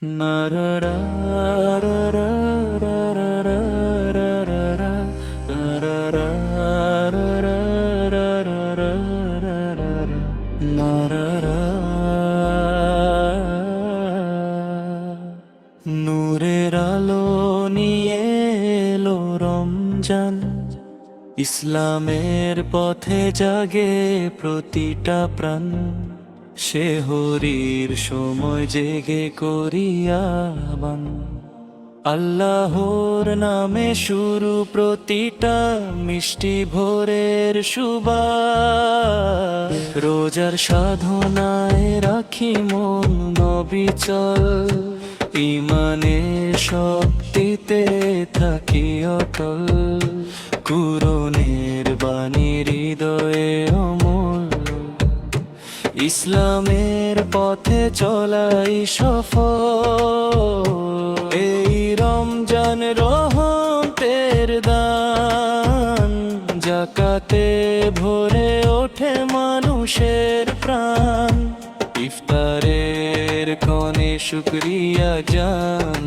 নূরের আলো নিয়ে এলো রমজান, ইসলামের পথে জাগে প্রতিটা প্রাণ। সে হরির সময় জেগে করিয়াবান, আল্লাহর নামে শুরু প্রতিটা মিষ্টি ভোরের সুবাস। রোজার সাধনায় রাখি মন নবিচল, ইমানের শক্তিতে থাকি অটল। কুরআনের বাণী হৃদয়ে অমূল্য, ইসলামের পথে চলাই সফল। এই রমজান রহমতের দান, জাকাতে ভরে ওঠে মানুষের প্রাণ। ইফতারের ক্ষণে শুকরিয়া জান,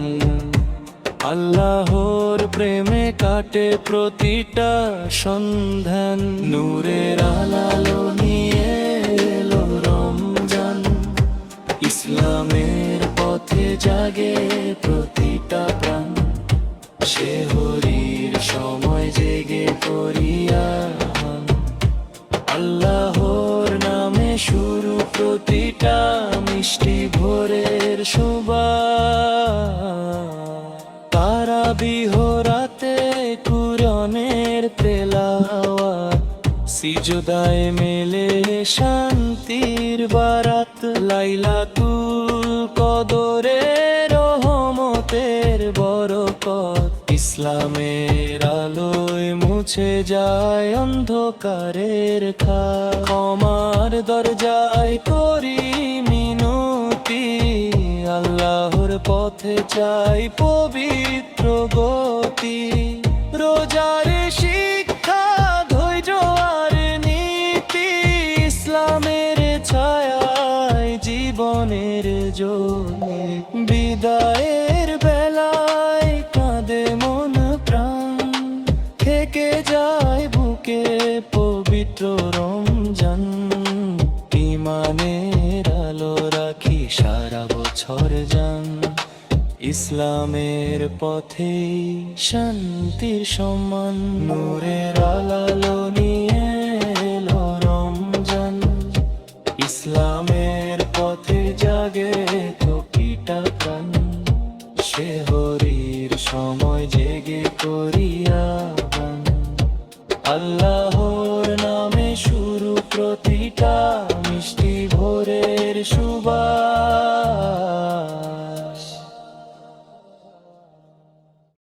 আল্লাহর প্রেমে কাটে প্রতিটা সন্ধান। নূরের আলো নিয়ে এলো রমজান, ইসলামের পথে জাগে প্রতিটা প্রাণ। সে হরির সময় জেগে করিয়াবান, আল্লাহর নামে শুরু প্রতিটা মিষ্টি ভোরের সুবাস। তারাবিহ রাতে কুরআনের তেলাওয়াত, সিজদায় মেলে শান্তির বারাত। লাইলাতুল কদরে রহমতের বরকত, ইসলামের আলোয় মুছে যায় অন্ধকারের খাত। ক্ষমার দরজায় করি মিনতি, আল্লাহর পথে চাই পবিত্র গতি। রোজার শিক্ষা, ধৈর্য আর নীতি, ইসলামের ছায়ায় জীবনের জ্যোতি। বিদায়ের বেলায় কাঁদে মন প্রাণ, থেকে যায় বুকে পবিত্র রমজান। ইমানের আলো রাখি সারা বছর জান, ইসলামের পথে শান্তির সম্মান। নূরের আলো নিয়ে এলো রমজান, ইসলামের পথে জাগে প্রতিটা প্রাণ। সে হরির সময় জেগে করি